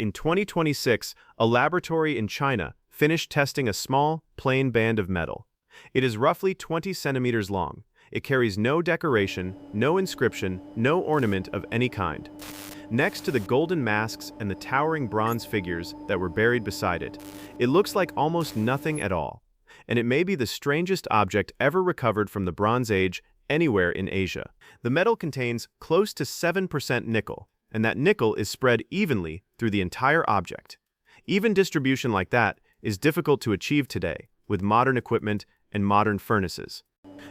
In 2026, a laboratory in China finished testing a small, plain band of metal. It is roughly 20 centimeters long. It carries no decoration, no inscription, no ornament of any kind. Next to the golden masks and the towering bronze figures that were buried beside it, it looks like almost nothing at all. And it may be the strangest object ever recovered from the Bronze Age anywhere in Asia. The metal contains close to 7% nickel, and that nickel is spread evenly through the entire object. Even distribution like that is difficult to achieve today with modern equipment and modern furnaces.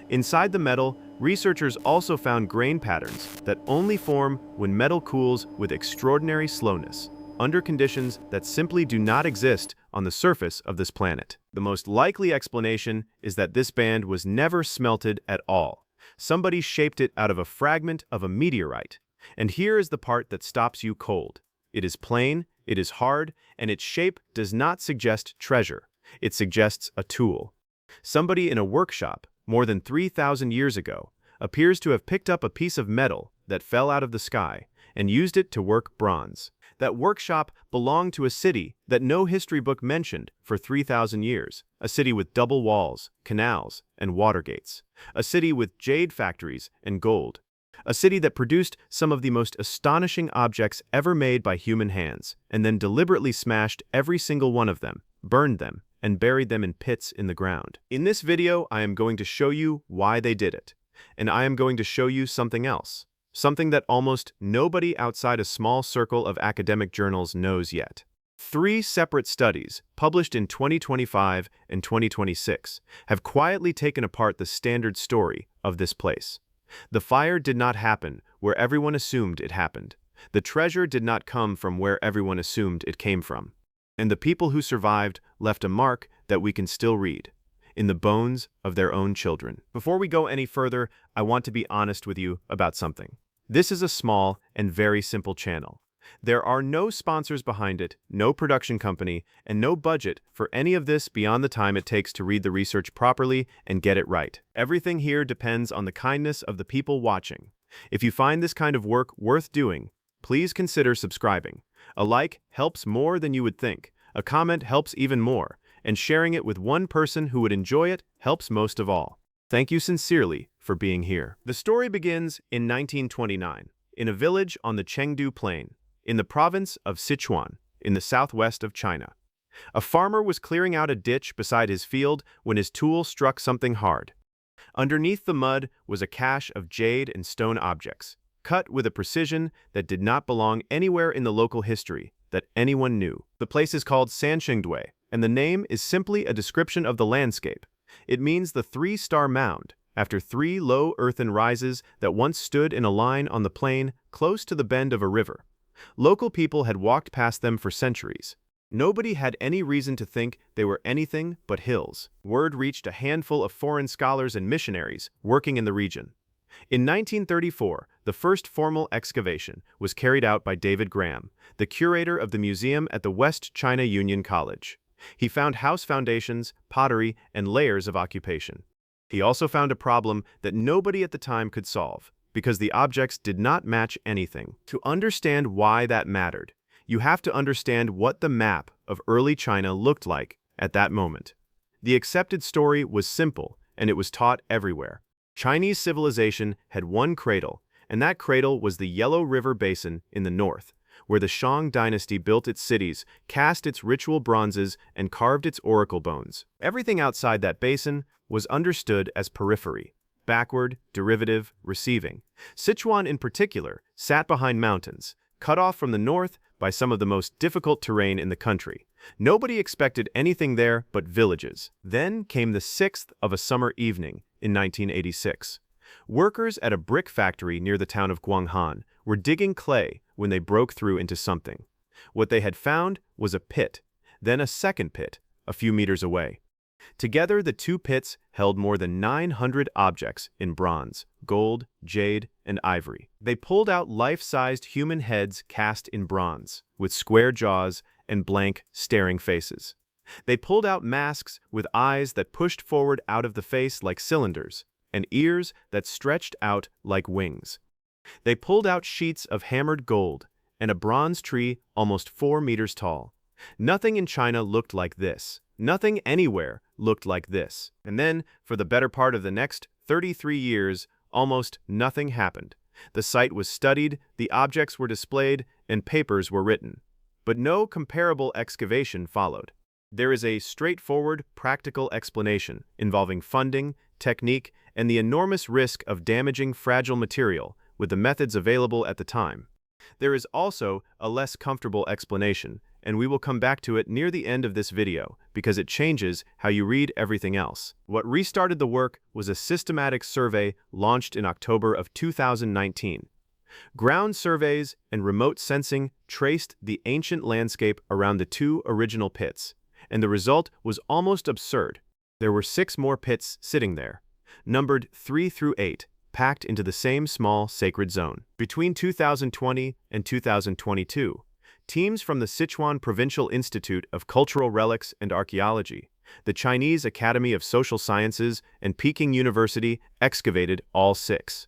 Inside the metal, researchers also found grain patterns that only form when metal cools with extraordinary slowness, under conditions that simply do not exist on the surface of this planet. The most likely explanation is that this band was never smelted at all. Somebody shaped it out of a fragment of a meteorite. And here is the part that stops you cold. It is plain, it is hard, and its shape does not suggest treasure. It suggests a tool. Somebody in a workshop, more than 3,000 years ago, appears to have picked up a piece of metal that fell out of the sky and used it to work bronze. That workshop belonged to a city that no history book mentioned for 3,000 years, a city with double walls, canals, and water gates, a city with jade factories and gold, a city that produced some of the most astonishing objects ever made by human hands, and then deliberately smashed every single one of them, burned them, and buried them in pits in the ground. In this video, I am going to show you why they did it, and I am going to show you something else, something that almost nobody outside a small circle of academic journals knows yet. 3 separate studies, published in 2025 and 2026, have quietly taken apart the standard story of this place. The fire did not happen where everyone assumed it happened. The treasure did not come from where everyone assumed it came from. And the people who survived left a mark that we can still read, in the bones of their own children. Before we go any further, I want to be honest with you about something. This is a small and very simple channel. There are no sponsors behind it, no production company, and no budget for any of this beyond the time it takes to read the research properly and get it right. Everything here depends on the kindness of the people watching. If you find this kind of work worth doing, please consider subscribing. A like helps more than you would think. A comment helps even more, and sharing it with one person who would enjoy it helps most of all. Thank you sincerely for being here. The story begins in 1929, in a village on the Chengdu Plain, in the province of Sichuan, in the southwest of China. A farmer was clearing out a ditch beside his field when his tool struck something hard. Underneath the mud was a cache of jade and stone objects, cut with a precision that did not belong anywhere in the local history that anyone knew. The place is called Sanxingdui, and the name is simply a description of the landscape. It means the 3-star mound, after 3 low earthen rises that once stood in a line on the plain close to the bend of a river. Local people had walked past them for centuries. Nobody had any reason to think they were anything but hills. Word reached a handful of foreign scholars and missionaries working in the region. In 1934, the first formal excavation was carried out by David Graham, the curator of the museum at the West China Union College. He found house foundations, pottery, and layers of occupation. He also found a problem that nobody at the time could solve, because the objects did not match anything. To understand why that mattered, you have to understand what the map of early China looked like at that moment. The accepted story was simple, and it was taught everywhere. Chinese civilization had one cradle, and that cradle was the Yellow River Basin in the north, where the Shang dynasty built its cities, cast its ritual bronzes, and carved its oracle bones. Everything outside that basin was understood as periphery, backward, derivative, receiving. Sichuan in particular sat behind mountains, cut off from the north by some of the most difficult terrain in the country. Nobody expected anything there but villages. Then came the 6th of a summer evening in 1986. Workers at a brick factory near the town of Guanghan were digging clay when they broke through into something. What they had found was a pit, then a second pit, a few meters away. Together, the 2 pits held more than 900 objects in bronze, gold, jade, and ivory. They pulled out life-sized human heads cast in bronze, with square jaws and blank, staring faces. They pulled out masks with eyes that pushed forward out of the face like cylinders, and ears that stretched out like wings. They pulled out sheets of hammered gold and a bronze tree almost 4 meters tall. Nothing in China looked like this. Nothing anywhere looked like this. And then, for the better part of the next 33 years, almost nothing happened. The site was studied, the objects were displayed, and papers were written. But no comparable excavation followed. There is a straightforward, practical explanation involving funding, technique, and the enormous risk of damaging fragile material with the methods available at the time. There is also a less comfortable explanation, and we will come back to it near the end of this video because it changes how you read everything else. What restarted the work was a systematic survey launched in October of 2019. Ground surveys and remote sensing traced the ancient landscape around the two original pits, and the result was almost absurd. There were 6 more pits sitting there, numbered 3 through 8, packed into the same small sacred zone. Between 2020 and 2022, teams from the Sichuan Provincial Institute of Cultural Relics and Archaeology, the Chinese Academy of Social Sciences, and Peking University excavated all 6.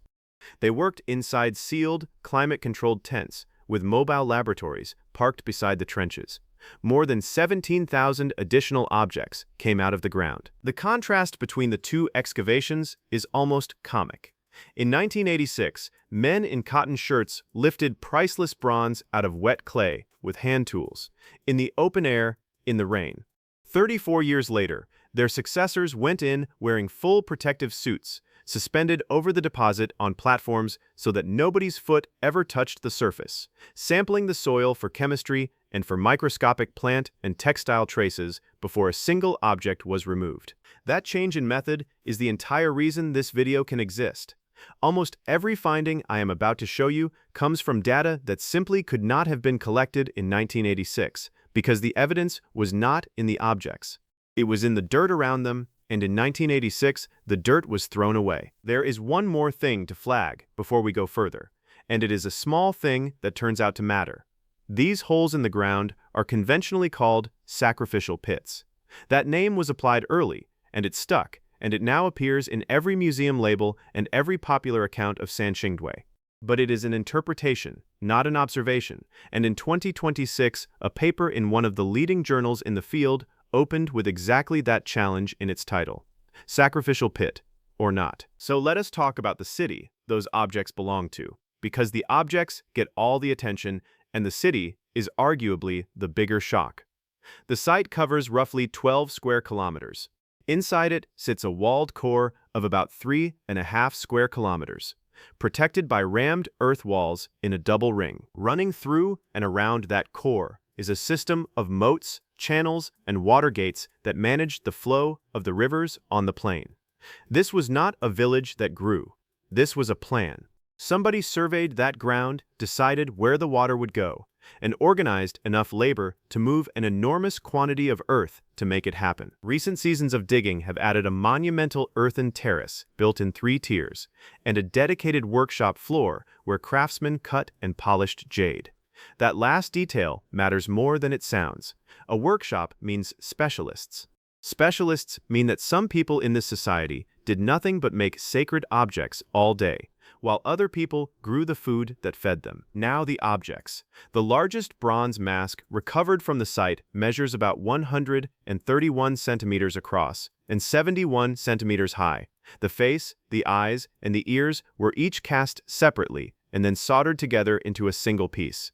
They worked inside sealed, climate-controlled tents with mobile laboratories parked beside the trenches. More than 17,000 additional objects came out of the ground. The contrast between the two excavations is almost comic. In 1986, men in cotton shirts lifted priceless bronze out of wet clay with hand tools, in the open air, in the rain. 34 years later, their successors went in wearing full protective suits, suspended over the deposit on platforms so that nobody's foot ever touched the surface, sampling the soil for chemistry and for microscopic plant and textile traces before a single object was removed. That change in method is the entire reason this video can exist. Almost every finding I am about to show you comes from data that simply could not have been collected in 1986 because the evidence was not in the objects. It was in the dirt around them, and in 1986, the dirt was thrown away. There is one more thing to flag before we go further, and it is a small thing that turns out to matter. These holes in the ground are conventionally called sacrificial pits. That name was applied early, and it stuck, and it now appears in every museum label and every popular account of Sanxingdui. But it is an interpretation, not an observation, and in 2026, a paper in one of the leading journals in the field opened with exactly that challenge in its title: Sacrificial Pit, or Not. So let us talk about the city those objects belong to, because the objects get all the attention, and the city is arguably the bigger shock. The site covers roughly 12 square kilometers. Inside it sits a walled core of about 3.5 square kilometers, protected by rammed earth walls in a double ring. Running through and around that core is a system of moats, channels, and water gates that manage the flow of the rivers on the plain. This was not a village that grew. This was a plan. Somebody surveyed that ground, decided where the water would go, and organized enough labor to move an enormous quantity of earth to make it happen. Recent seasons of digging have added a monumental earthen terrace built in 3 tiers, and a dedicated workshop floor where craftsmen cut and polished jade. That last detail matters more than it sounds. A workshop means specialists. Specialists mean that some people in this society did nothing but make sacred objects all day, while other people grew the food that fed them. Now the objects. The largest bronze mask recovered from the site measures about 131 centimeters across and 71 centimeters high. The face, the eyes, and the ears were each cast separately and then soldered together into a single piece.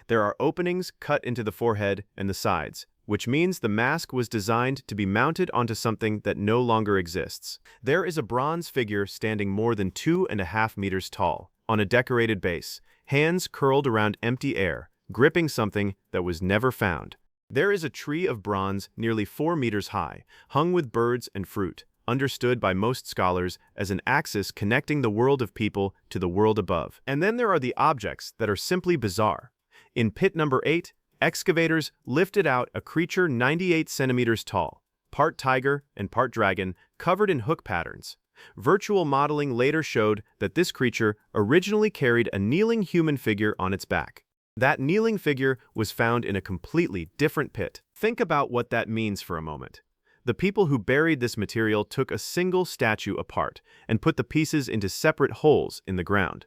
There are openings cut into the forehead and the sides, which means the mask was designed to be mounted onto something that no longer exists. There is a bronze figure standing more than 2.5 meters tall, on a decorated base, hands curled around empty air, gripping something that was never found. There is a tree of bronze nearly 4 meters high, hung with birds and fruit, understood by most scholars as an axis connecting the world of people to the world above. And then there are the objects that are simply bizarre. In pit number 8, excavators lifted out a creature 98 centimeters tall, part tiger and part dragon, covered in hook patterns. Virtual modeling later showed that this creature originally carried a kneeling human figure on its back. That kneeling figure was found in a completely different pit. Think about what that means for a moment. The people who buried this material took a single statue apart and put the pieces into separate holes in the ground.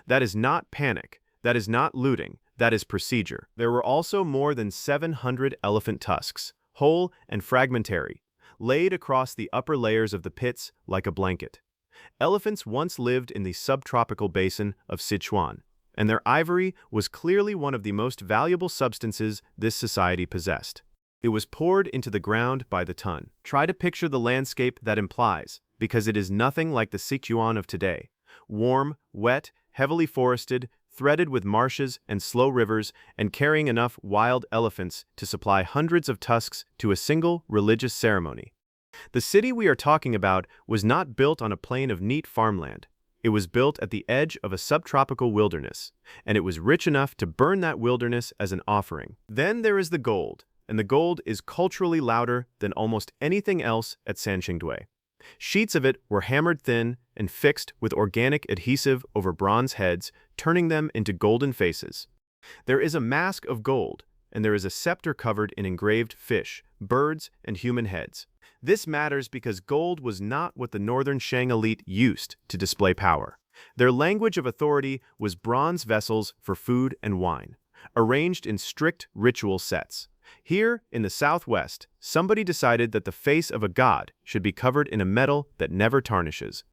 That is not panic. That is not looting. That is procedure. There were also more than 700 elephant tusks, whole and fragmentary, laid across the upper layers of the pits like a blanket. Elephants once lived in the subtropical basin of Sichuan, and their ivory was clearly one of the most valuable substances this society possessed. It was poured into the ground by the ton. Try to picture the landscape that implies, because it is nothing like the Sichuan of today. Warm, wet, heavily forested, threaded with marshes and slow rivers, and carrying enough wild elephants to supply hundreds of tusks to a single religious ceremony. The city we are talking about was not built on a plain of neat farmland. It was built at the edge of a subtropical wilderness, and it was rich enough to burn that wilderness as an offering. Then there is the gold, and the gold is culturally louder than almost anything else at Sanxingdui. Sheets of it were hammered thin and fixed with organic adhesive over bronze heads, turning them into golden faces. There is a mask of gold, and there is a scepter covered in engraved fish, birds, and human heads. This matters because gold was not what the northern Shang elite used to display power. Their language of authority was bronze vessels for food and wine, arranged in strict ritual sets. Here, in the southwest, somebody decided that the face of a god should be covered in a metal that never tarnishes.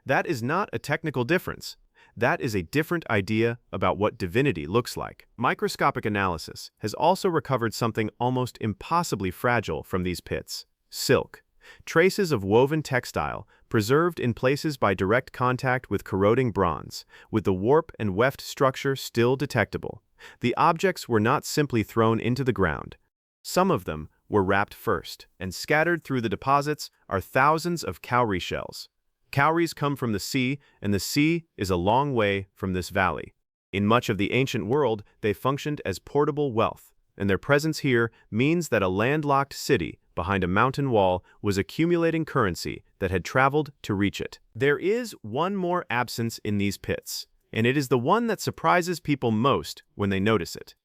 That is not a technical difference. That is a different idea about what divinity looks like. Microscopic analysis has also recovered something almost impossibly fragile from these pits: silk. Traces of woven textile, preserved in places by direct contact with corroding bronze, with the warp and weft structure still detectable. The objects were not simply thrown into the ground. Some of them were wrapped first, and scattered through the deposits are thousands of cowrie shells. Cowries come from the sea, and the sea is a long way from this valley. In much of the ancient world, they functioned as portable wealth, and their presence here means that a landlocked city behind a mountain wall was accumulating currency that had traveled to reach it. There is one more absence in these pits, and it is the one that surprises people most when they notice it.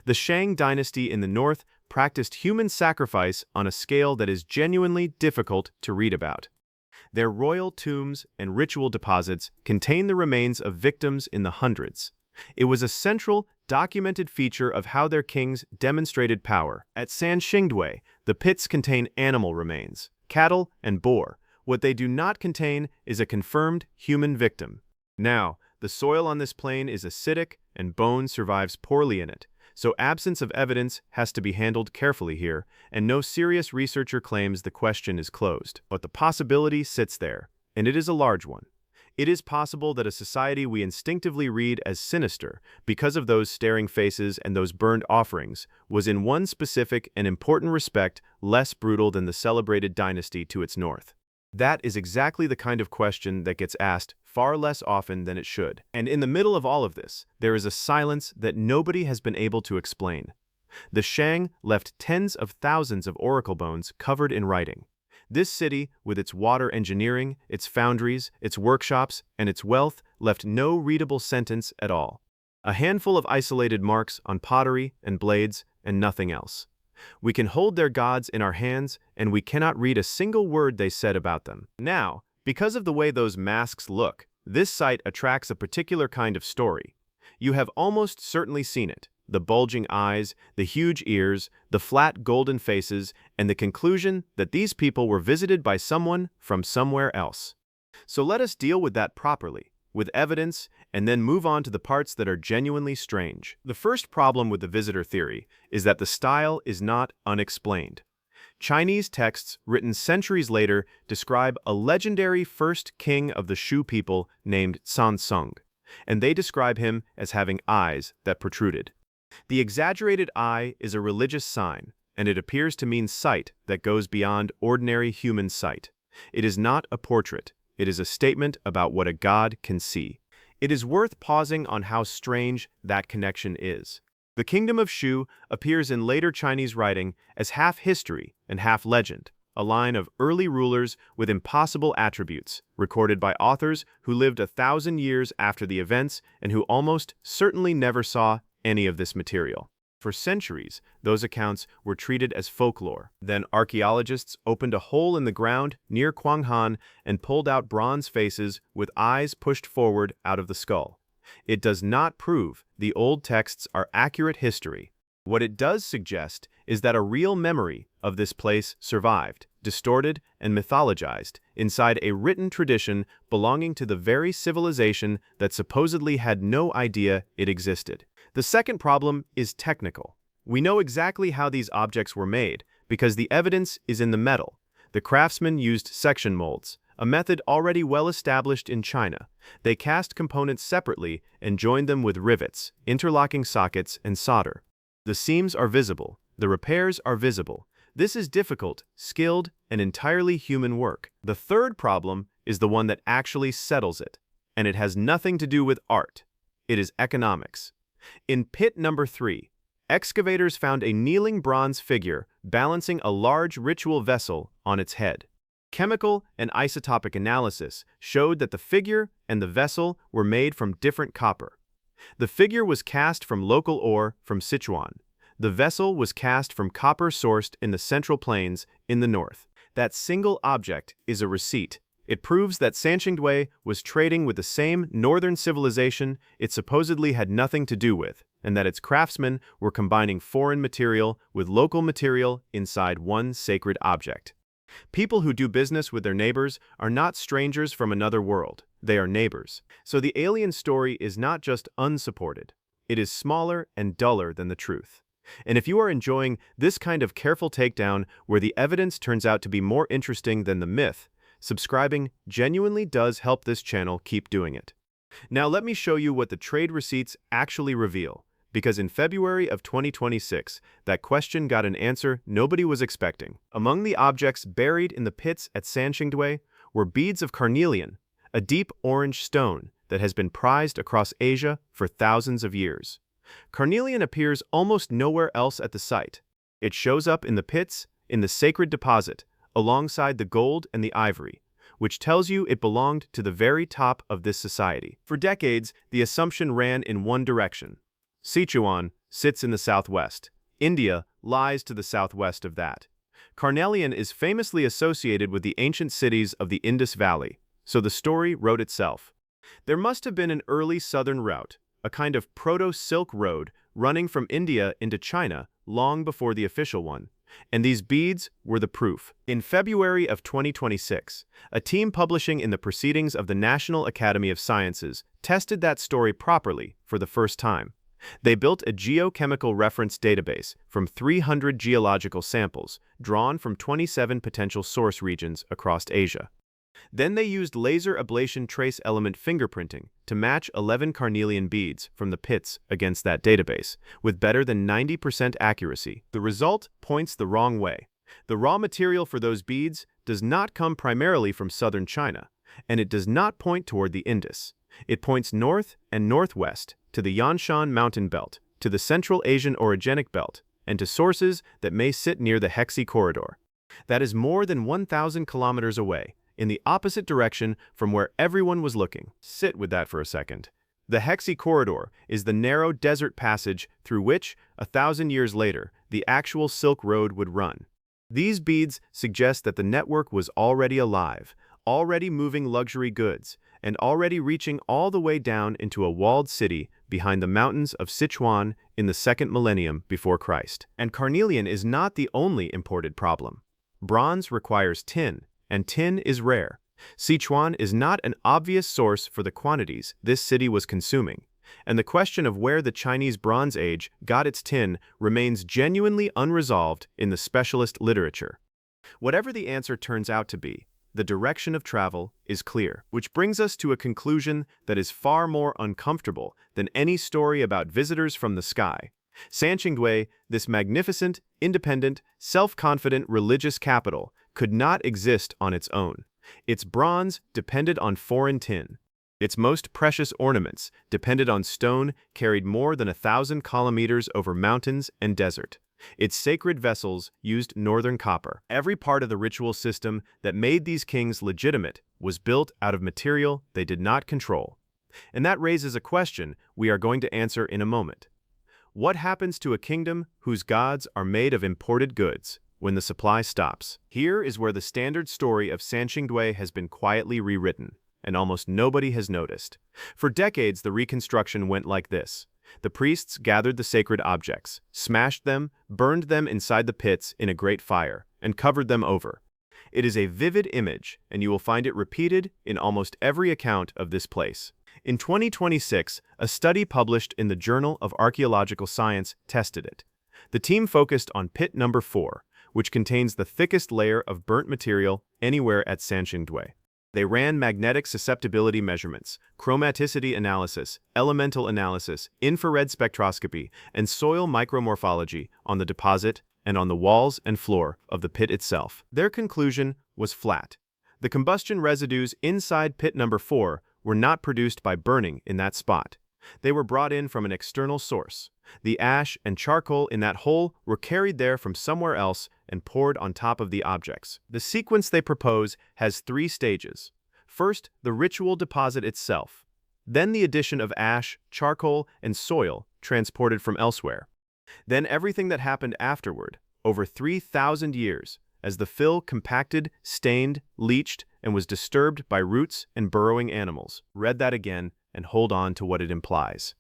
The Shang dynasty in the north practiced human sacrifice on a scale that is genuinely difficult to read about. Their royal tombs and ritual deposits contain the remains of victims in the hundreds. It was a central, documented feature of how their kings demonstrated power. At Sanxingdui, the pits contain animal remains, cattle and boar. What they do not contain is a confirmed human victim. Now, the soil on this plain is acidic and bone survives poorly in it, so absence of evidence has to be handled carefully here, and no serious researcher claims the question is closed. But the possibility sits there, and it is a large one. It is possible that a society we instinctively read as sinister, because of those staring faces and those burned offerings, was in one specific and important respect less brutal than the celebrated dynasty to its north. That is exactly the kind of question that gets asked far less often than it should. And in the middle of all of this, there is a silence that nobody has been able to explain. The Shang left tens of thousands of oracle bones covered in writing. This city, with its water engineering, its foundries, its workshops, and its wealth, left no readable sentence at all. A handful of isolated marks on pottery and blades, and nothing else. We can hold their gods in our hands, and we cannot read a single word they said about them. Now, because of the way those masks look, this site attracts a particular kind of story. You have almost certainly seen it: the bulging eyes, the huge ears, the flat golden faces, and the conclusion that these people were visited by someone from somewhere else. So let us deal with that properly, with evidence, and then move on to the parts that are genuinely strange. The first problem with the visitor theory is that the style is not unexplained. Chinese texts written centuries later describe a legendary first king of the Shu people named Sanxing, and they describe him as having eyes that protruded. The exaggerated eye is a religious sign, and it appears to mean sight that goes beyond ordinary human sight. It is not a portrait. It is a statement about what a god can see. It is worth pausing on how strange that connection is. The kingdom of Shu appears in later Chinese writing as half history and half legend, a line of early rulers with impossible attributes, recorded by authors who lived 1,000 years after the events and who almost certainly never saw any of this material. For centuries, those accounts were treated as folklore. Then archaeologists opened a hole in the ground near Quanghan and pulled out bronze faces with eyes pushed forward out of the skull. It does not prove the old texts are accurate history. What it does suggest is that a real memory of this place survived, distorted and mythologized, inside a written tradition belonging to the very civilization that supposedly had no idea it existed. The second problem is technical. We know exactly how these objects were made because the evidence is in the metal. The craftsmen used section molds, a method already well established in China. They cast components separately and joined them with rivets, interlocking sockets, and solder. The seams are visible. The repairs are visible. This is difficult, skilled, and entirely human work. The third problem is the one that actually settles it, and it has nothing to do with art. It is economics. In pit number 3, excavators found a kneeling bronze figure balancing a large ritual vessel on its head. Chemical and isotopic analysis showed that the figure and the vessel were made from different copper. The figure was cast from local ore from Sichuan. The vessel was cast from copper sourced in the Central Plains in the north. That single object is a receipt. It proves that Sanxingdui was trading with the same northern civilization it supposedly had nothing to do with, and that its craftsmen were combining foreign material with local material inside one sacred object. People who do business with their neighbors are not strangers from another world. They are neighbors. So the alien story is not just unsupported. It is smaller and duller than the truth. And if you are enjoying this kind of careful takedown where the evidence turns out to be more interesting than the myth, subscribing genuinely does help this channel keep doing it. Now let me show you what the trade receipts actually reveal, because in February of 2026, that question got an answer nobody was expecting. Among the objects buried in the pits at Sanxingdui were beads of carnelian, a deep orange stone that has been prized across Asia for thousands of years. Carnelian appears almost nowhere else at the site. It shows up in the pits, in the sacred deposit, alongside the gold and the ivory, which tells you it belonged to the very top of this society. For decades, the assumption ran in one direction. Sichuan sits in the southwest. India lies to the southwest of that. Carnelian is famously associated with the ancient cities of the Indus Valley, so the story wrote itself. There must have been an early southern route, a kind of proto-Silk Road running from India into China long before the official one, and these beads were the proof. In February of 2026, a team publishing in the Proceedings of the National Academy of Sciences tested that story properly for the first time. They built a geochemical reference database from 300 geological samples drawn from 27 potential source regions across Asia. Then they used laser ablation trace element fingerprinting to match 11 carnelian beads from the pits against that database, with better than 90% accuracy. The result points the wrong way. The raw material for those beads does not come primarily from southern China, and it does not point toward the Indus. It points north and northwest to the Yanshan mountain belt, to the Central Asian orogenic belt, and to sources that may sit near the Hexi corridor. That is more than 1,000 kilometers away, in the opposite direction from where everyone was looking. Sit with that for a second. The Hexi corridor is the narrow desert passage through which, 1,000 years later, the actual Silk Road would run. These beads suggest that the network was already alive, already moving luxury goods, and already reaching all the way down into a walled city behind the mountains of Sichuan in the 2nd millennium before Christ. And carnelian is not the only imported problem. Bronze requires tin, and tin is rare. Sichuan is not an obvious source for the quantities this city was consuming, and the question of where the Chinese Bronze Age got its tin remains genuinely unresolved in the specialist literature. Whatever the answer turns out to be, the direction of travel is clear, which brings us to a conclusion that is far more uncomfortable than any story about visitors from the sky. Sanxingdui, this magnificent, independent, self-confident religious capital, could not exist on its own. Its bronze depended on foreign tin. Its most precious ornaments depended on stone carried more than 1,000 kilometers over mountains and desert. Its sacred vessels used northern copper. Every part of the ritual system that made these kings legitimate was built out of material they did not control. And that raises a question we are going to answer in a moment. What happens to a kingdom whose gods are made of imported goods when the supply stops? Here is where the standard story of Sanxingdui has been quietly rewritten. and almost nobody has noticed. For decades, the reconstruction went like this. The priests gathered the sacred objects, smashed them, burned them inside the pits in a great fire, and covered them over. It is a vivid image, and you will find it repeated in almost every account of this place. In 2026, a study published in the Journal of Archaeological Science tested it. The team focused on pit number 4, which contains the thickest layer of burnt material anywhere at Sanxingdui. They ran magnetic susceptibility measurements, chromaticity analysis, elemental analysis, infrared spectroscopy, and soil micromorphology on the deposit and on the walls and floor of the pit itself. Their conclusion was flat. The combustion residues inside pit number 4 were not produced by burning in that spot. They were brought in from an external source. The ash and charcoal in that hole were carried there from somewhere else and poured on top of the objects. The sequence they propose has 3 stages. First, the ritual deposit itself. Then the addition of ash, charcoal, and soil transported from elsewhere. Then everything that happened afterward, over 3,000 years, as the fill compacted, stained, leached, and was disturbed by roots and burrowing animals. Read that again and hold on to what it implies.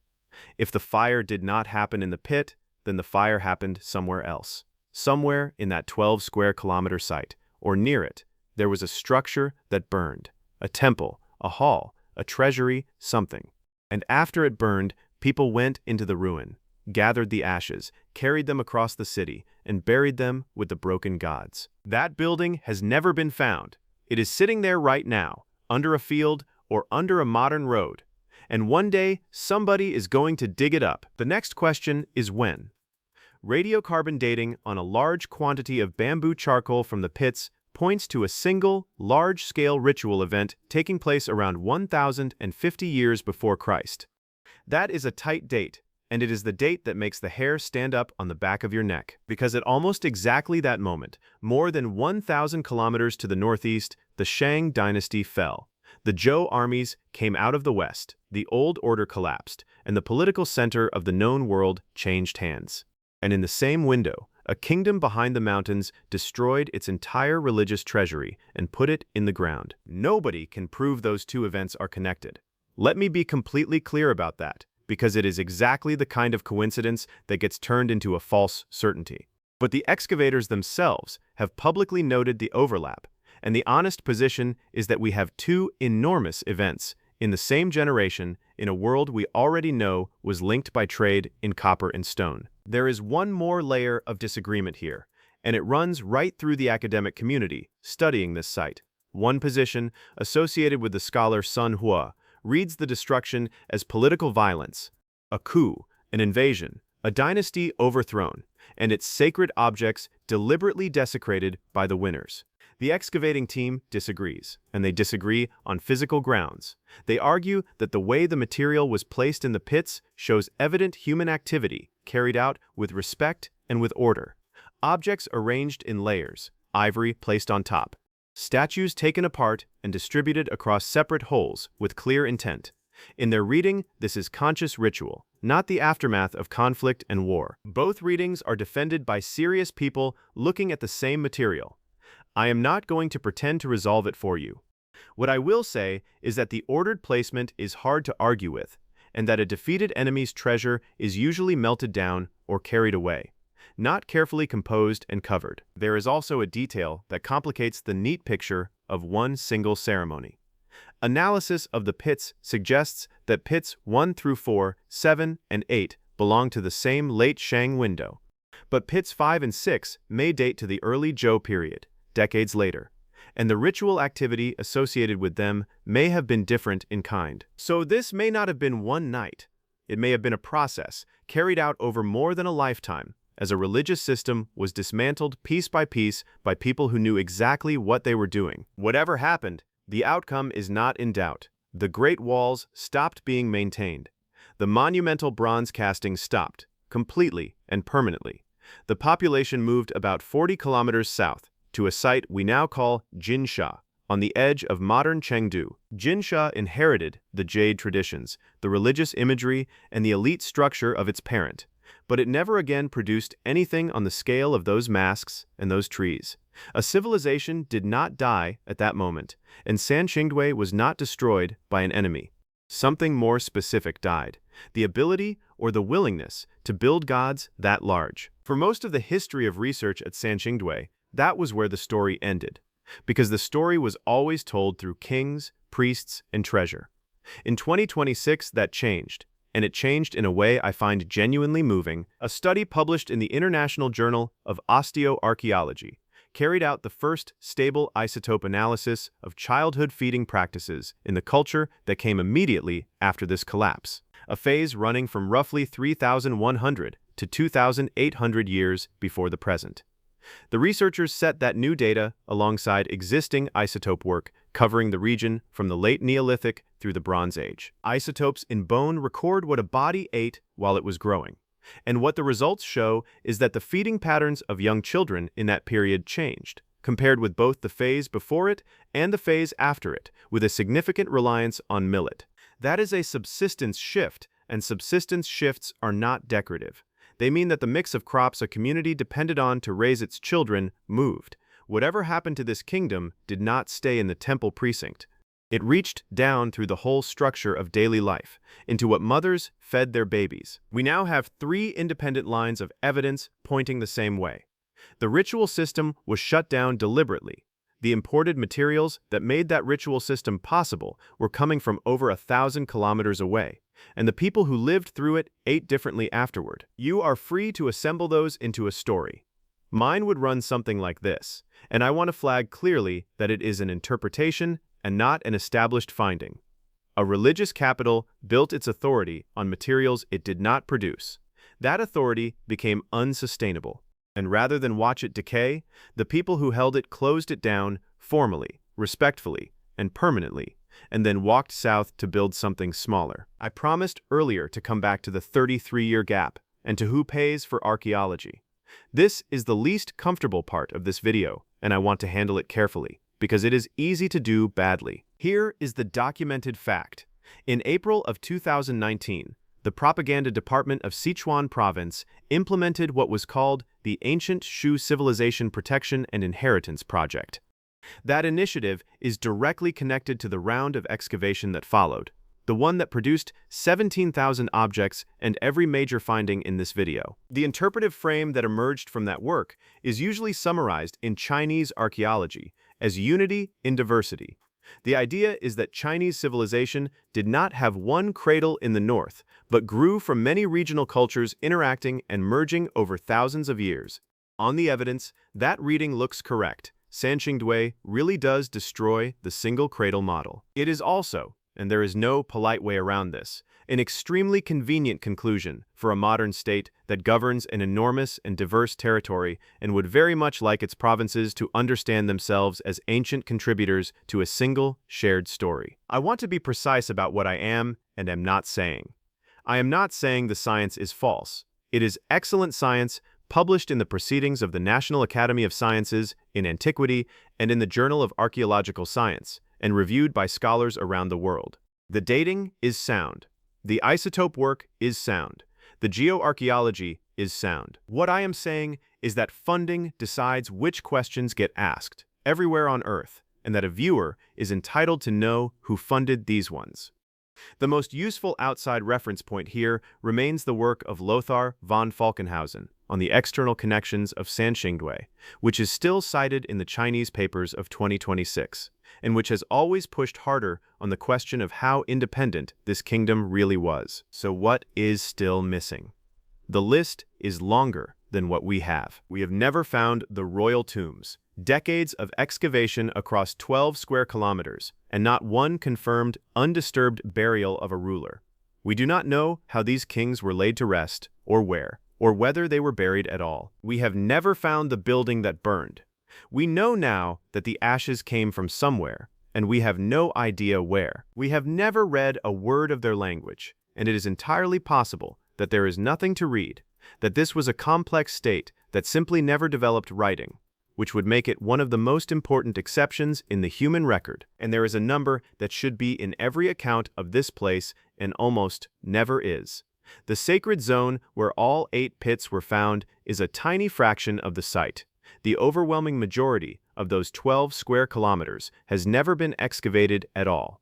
If the fire did not happen in the pit, then the fire happened somewhere else. Somewhere in that 12 square kilometer site, or near it, there was a structure that burned. A temple, a hall, a treasury, something. And after it burned, people went into the ruin, gathered the ashes, carried them across the city, and buried them with the broken gods. That building has never been found. It is sitting there right now, under a field or under a modern road. And one day, somebody is going to dig it up. The next question is when. Radiocarbon dating on a large quantity of bamboo charcoal from the pits points to a single, large-scale ritual event taking place around 1,050 years before Christ. That is a tight date, and it is the date that makes the hair stand up on the back of your neck. Because at almost exactly that moment, more than 1,000 kilometers to the northeast, the Shang dynasty fell. The Zhou armies came out of the west, the old order collapsed, and the political center of the known world changed hands. And in the same window, a kingdom behind the mountains destroyed its entire religious treasury and put it in the ground. Nobody can prove those two events are connected. Let me be completely clear about that, because it is exactly the kind of coincidence that gets turned into a false certainty. But the excavators themselves have publicly noted the overlap, and the honest position is that we have 2 enormous events in the same generation in a world we already know was linked by trade in copper and stone. There is one more layer of disagreement here, and it runs right through the academic community studying this site. One position, associated with the scholar Sun Hua, reads the destruction as political violence, a coup, an invasion, a dynasty overthrown, and its sacred objects deliberately desecrated by the winners. The excavating team disagrees, and they disagree on physical grounds. They argue that the way the material was placed in the pits shows evident human activity carried out with respect and with order. Objects arranged in layers, ivory placed on top. Statues taken apart and distributed across separate holes with clear intent. In their reading, this is conscious ritual, not the aftermath of conflict and war. Both readings are defended by serious people looking at the same material. I am not going to pretend to resolve it for you. What I will say is that the ordered placement is hard to argue with, and that a defeated enemy's treasure is usually melted down or carried away, not carefully composed and covered. There is also a detail that complicates the neat picture of one single ceremony. Analysis of the pits suggests that pits 1 through 4, 7, and 8 belong to the same late Shang window, but pits 5 and 6 may date to the early Zhou period, decades later, and the ritual activity associated with them may have been different in kind. So this may not have been one night. It may have been a process carried out over more than a lifetime, as a religious system was dismantled piece by people who knew exactly what they were doing. Whatever happened, the outcome is not in doubt. The Great Walls stopped being maintained. The monumental bronze castings stopped, completely and permanently. The population moved about 40 kilometers south, to a site we now call Jinsha, on the edge of modern Chengdu. Jinsha inherited the jade traditions, the religious imagery, and the elite structure of its parent, but it never again produced anything on the scale of those masks and those trees. A civilization did not die at that moment, and Sanxingdui was not destroyed by an enemy. Something more specific died: the ability or the willingness to build gods that large. For most of the history of research at Sanxingdui, that was where the story ended, because the story was always told through kings, priests, and treasure. In 2026, that changed, and it changed in a way I find genuinely moving. A study published in the International Journal of Archaeology carried out the first stable isotope analysis of childhood feeding practices in the culture that came immediately after this collapse, a phase running from roughly 3,100 to 2,800 years before the present. The researchers set that new data alongside existing isotope work covering the region from the late Neolithic through the Bronze Age. Isotopes in bone record what a body ate while it was growing. And what the results show is that the feeding patterns of young children in that period changed, compared with both the phase before it and the phase after it, with a significant reliance on millet. That is a subsistence shift, and subsistence shifts are not decorative. They mean that the mix of crops a community depended on to raise its children moved. Whatever happened to this kingdom did not stay in the temple precinct. It reached down through the whole structure of daily life, into what mothers fed their babies. We now have 3 independent lines of evidence pointing the same way. The ritual system was shut down deliberately. The imported materials that made that ritual system possible were coming from over 1,000 kilometers away, and the people who lived through it ate differently afterward. You are free to assemble those into a story. Mine would run something like this, and I want to flag clearly that it is an interpretation and not an established finding. A religious capital built its authority on materials it did not produce. That authority became unsustainable, and rather than watch it decay, the people who held it closed it down formally, respectfully, and permanently, and then walked south to build something smaller. I promised earlier to come back to the 33-year gap and to who pays for archaeology. This is the least comfortable part of this video, and I want to handle it carefully, because it is easy to do badly. Here is the documented fact. In April of 2019, the propaganda department of Sichuan province implemented what was called the Ancient Shu Civilization Protection and Inheritance Project. That initiative is directly connected to the round of excavation that followed, the one that produced 17,000 objects and every major finding in this video. The interpretive frame that emerged from that work is usually summarized in Chinese archaeology as unity in diversity. The idea is that Chinese civilization did not have one cradle in the north, but grew from many regional cultures interacting and merging over thousands of years. On the evidence, that reading looks correct. Sanxingdui really does destroy the single cradle model. It is also, and there is no polite way around this, an extremely convenient conclusion for a modern state that governs an enormous and diverse territory and would very much like its provinces to understand themselves as ancient contributors to a single, shared story. I want to be precise about what I am and am not saying. I am not saying the science is false. It is excellent science published in the Proceedings of the National Academy of Sciences in Antiquity and in the Journal of Archaeological Science, and reviewed by scholars around the world. The dating is sound. The isotope work is sound. The geoarchaeology is sound. What I am saying is that funding decides which questions get asked everywhere on Earth, and that a viewer is entitled to know who funded these ones. The most useful outside reference point here remains the work of Lothar von Falkenhausen on the external connections of Sanxingdui, which is still cited in the Chinese papers of 2026, and which has always pushed harder on the question of how independent this kingdom really was. So what is still missing? The list is longer than what we have. We have never found the royal tombs, decades of excavation across 12 square kilometers, and not one confirmed, undisturbed burial of a ruler. We do not know how these kings were laid to rest, or where, or whether they were buried at all. We have never found the building that burned. We know now that the ashes came from somewhere, and we have no idea where. We have never read a word of their language, and it is entirely possible that there is nothing to read, that this was a complex state that simply never developed writing, which would make it one of the most important exceptions in the human record, and there is a number that should be in every account of this place and almost never is. The sacred zone where all 8 pits were found is a tiny fraction of the site. the overwhelming majority of those 12 square kilometers has never been excavated at all.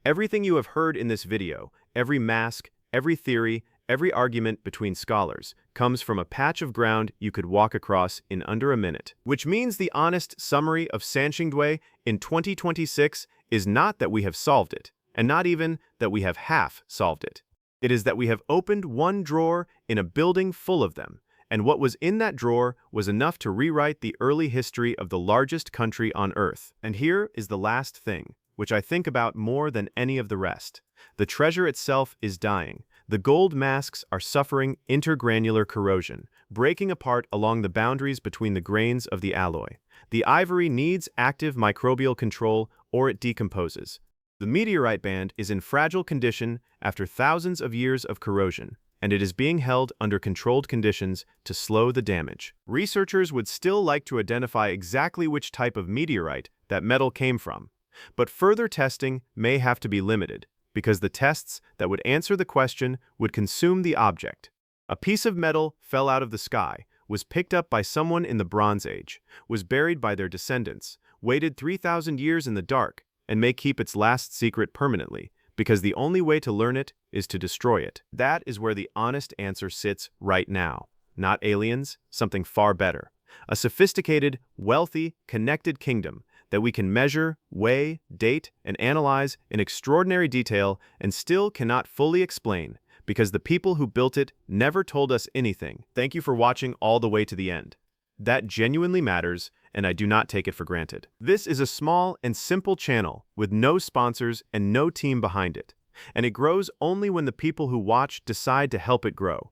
Everything you have heard in this video, every mask, every theory, every argument between scholars, comes from a patch of ground you could walk across in under a minute. Which means the honest summary of Sanxingdui in 2026 is not that we have solved it, and not even that we have half solved it. It is that we have opened one drawer in a building full of them, and what was in that drawer was enough to rewrite the early history of the largest country on Earth. And here is the last thing, which I think about more than any of the rest. The treasure itself is dying. The gold masks are suffering intergranular corrosion, breaking apart along the boundaries between the grains of the alloy. The ivory needs active microbial control or it decomposes. The meteorite band is in fragile condition after thousands of years of corrosion, and it is being held under controlled conditions to slow the damage. Researchers would still like to identify exactly which type of meteorite that metal came from, but further testing may have to be limited, because the tests that would answer the question would consume the object. A piece of metal fell out of the sky, was picked up by someone in the Bronze Age, was buried by their descendants, waited 3,000 years in the dark, and may keep its last secret permanently, because the only way to learn it is to destroy it. That is where the honest answer sits right now. Not aliens, something far better. A sophisticated, wealthy, connected kingdom that we can measure, weigh, date, and analyze in extraordinary detail and still cannot fully explain because the people who built it never told us anything. Thank you for watching all the way to the end. That genuinely matters, and I do not take it for granted. This is a small and simple channel with no sponsors and no team behind it, and it grows only when the people who watch decide to help it grow.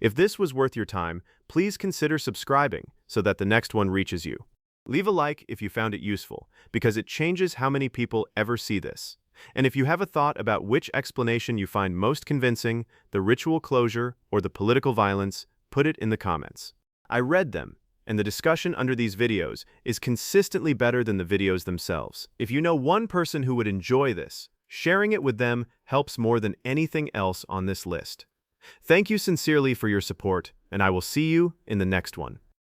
If this was worth your time, please consider subscribing so that the next one reaches you. Leave a like if you found it useful, because it changes how many people ever see this. And if you have a thought about which explanation you find most convincing, the ritual closure or the political violence, put it in the comments. I read them, and the discussion under these videos is consistently better than the videos themselves. If you know one person who would enjoy this, sharing it with them helps more than anything else on this list. Thank you sincerely for your support, and I will see you in the next one.